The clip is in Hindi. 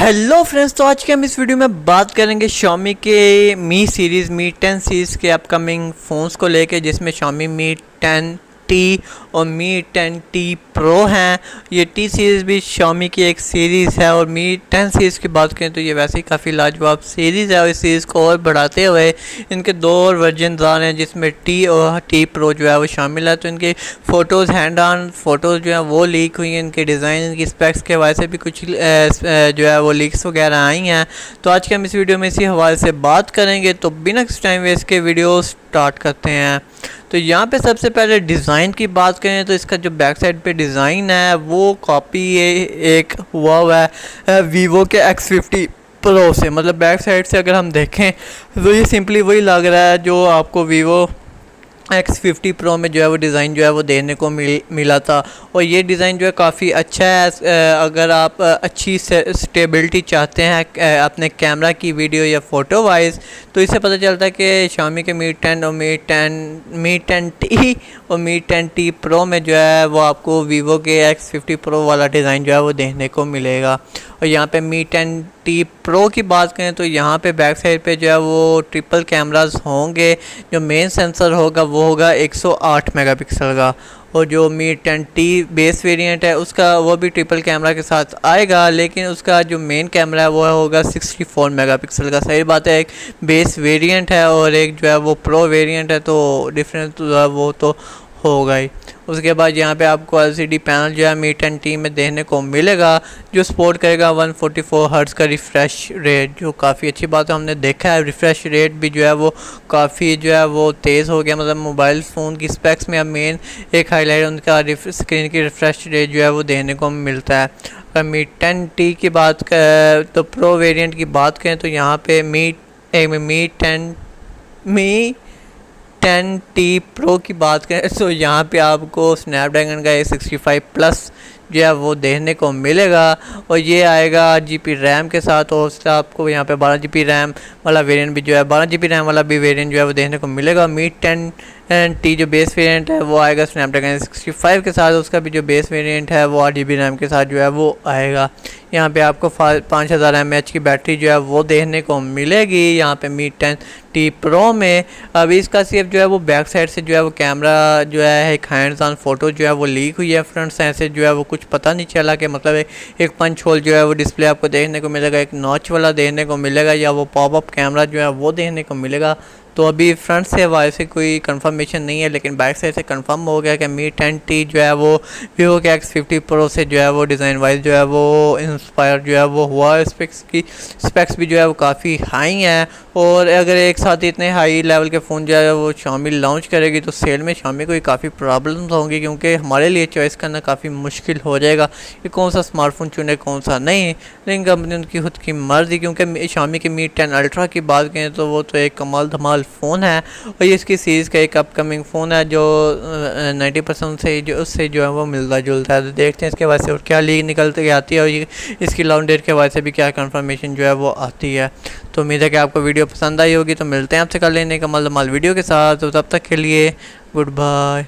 हेलो फ्रेंड्स, तो आज के हम इस वीडियो में बात करेंगे Xiaomi के मी सीरीज़ मी 10 सीरीज़ के अपकमिंग फ़ोन्स को लेके, जिसमें Xiaomi Mi 10T और Mi 10T Pro हैं। ये टी सीरीज़ भी Xiaomi की एक सीरीज़ है और Mi 10 सीरीज़ की बात करें तो ये वैसे ही काफ़ी लाजवाब सीरीज़ है और इस सीरीज़ को और बढ़ाते हुए इनके दो और वर्जन आ रहे हैं, जिसमें T और T Pro जो है वो शामिल है। तो इनके फ़ोटोज़ हैंड ऑन फ़ोटोज़ जो है वो लीक हुई हैं, इनके डिज़ाइन इनकी स्पेक्स के हवाले से भी कुछ जो है वो लीक्स वगैरह आई हैं। तो आज के हम इस वीडियो में इसी हवाले से बात करेंगे। तो बिना किसी टाइम वेस्ट के वीडियो स्टार्ट करते हैं। तो यहाँ पे सबसे पहले डिज़ाइन की बात करें तो इसका जो बैक साइड पे डिज़ाइन है वो कॉपी एक हुआ है वीवो के X50 प्रो से। मतलब बैक साइड से अगर हम देखें तो ये सिंपली वही लग रहा है जो आपको वीवो X50 प्रो में जो है वो डिज़ाइन जो है वो देखने को मिला था। और ये डिज़ाइन जो है काफ़ी अच्छा है। अगर आप अच्छी स्टेबिलिटी चाहते हैं अपने कैमरा की वीडियो या फ़ोटो वाइज, तो इससे पता चलता है कि Xiaomi के Mi 10 और Mi 10T और Mi 10T Pro में जो है वो आपको वीवो के X50 प्रो वाला डिज़ाइन जो है वो देखने को मिलेगा। और यहाँ पे Mi 10T Pro की बात करें तो यहाँ पे बैक साइड पे जो है वो ट्रिपल कैमरास होंगे। जो मेन सेंसर होगा वो होगा 108 मेगापिक्सल का, और जो Mi 10T बेस वेरिएंट है उसका वो भी ट्रिपल कैमरा के साथ आएगा, लेकिन उसका जो मेन कैमरा है वो होगा 64 मेगापिक्सल का। सही बात है, एक बेस वेरिएंट है और एक जो है वो प्रो वेरिएंट है, तो डिफरेंस जो है वो तो होगा ही। उसके बाद यहाँ पे आपको LCD पैनल जो है Mi 10T में देखने को मिलेगा, जो सपोर्ट करेगा 144 हर्ट्ज़ का रिफ़्रेश रेट, जो काफ़ी अच्छी बात है। हमने देखा है रिफ़्रेश रेट भी जो है वो काफ़ी जो है वो तेज़ हो गया। मतलब मोबाइल फ़ोन की स्पेक्स में अब मेन एक हाईलाइट उनका स्क्रीन की रिफ़्रेश रेट जो है वो देखने को मिलता है। अगर Mi 10T की बात तो प्रो वेरिएंट की बात करें तो यहाँ पे Mi 10T Pro की बात करें तो यहाँ पे आपको स्नैपड्रैगन का A65+ जो है वो देखने को मिलेगा, और ये आएगा 8GB रैम के साथ। और उससे आपको यहाँ पे 12GB रैम वाला वेरिएंट भी जो है 12GB रैम वाला भी वेरिएंट जो है वो देखने को मिलेगा। Mi 10T जो बेस वेरिएंट है वो आएगा स्नैपड्रैगन 65 के साथ, उसका भी जो बेस वेरिएंट है वो 8GB रैम के साथ जो है वो आएगा। यहाँ पे आपको 5000 mAh की बैटरी जो है वो देखने को मिलेगी यहाँ पे Mi 10T Pro में। अभी इसका सिर्फ जो है वो बैक साइड से जो है वो कैमरा जो है एक हैंड्स ऑन फ़ोटो जो है वो लीक हुई है। फ्रंट साइड से जो है वो कुछ पता नहीं चला कि मतलब एक पंच होल जो है वो डिस्प्ले आपको देखने को मिलेगा, एक नॉच वाला देखने को मिलेगा, या वो पॉपअप कैमरा जो है वो देखने को मिलेगा। तो अभी फ्रंट से हवाले से कोई कंफर्मेशन नहीं है, लेकिन बैक साइड से कंफर्म हो गया कि Mi 10T जो है वो वीवो के X50 प्रो से जो है वो डिज़ाइन वाइज जो है वो इंस्पायर जो है वो हुआ। स्पेक्स भी जो है वो काफ़ी हाई हैं, और अगर एक साथ इतने हाई लेवल के फ़ोन जो है वो Xiaomi लॉन्च करेगी तो सेल में Xiaomi को काफ़ी प्रॉब्लम्स होंगी, क्योंकि हमारे लिए चॉइस करना काफ़ी मुश्किल हो जाएगा कि कौन सा स्मार्टफोन चुने कौन सा नहीं। लेकिन कंपनी उनकी खुद की मर्ज़ी, क्योंकि Xiaomi के Mi 10 Ultra की बात करें तो वो तो एक कमाल धमाल फ़ोन है, और ये इसकी सीरीज़ का एक अपकमिंग फ़ोन है जो 90% से जो उससे जो है वो मिलता जुलता है। तो देखते हैं इसके वजह से और क्या लीक निकल के आती है, और ये इसकी लॉन्च डेट के वजह से भी क्या कंफर्मेशन जो है वो आती है। तो उम्मीद है कि आपको वीडियो पसंद आई होगी। तो मिलते हैं आपसे कल लेने का मल वीडियो के साथ, तो तब तक के लिए गुड बाय।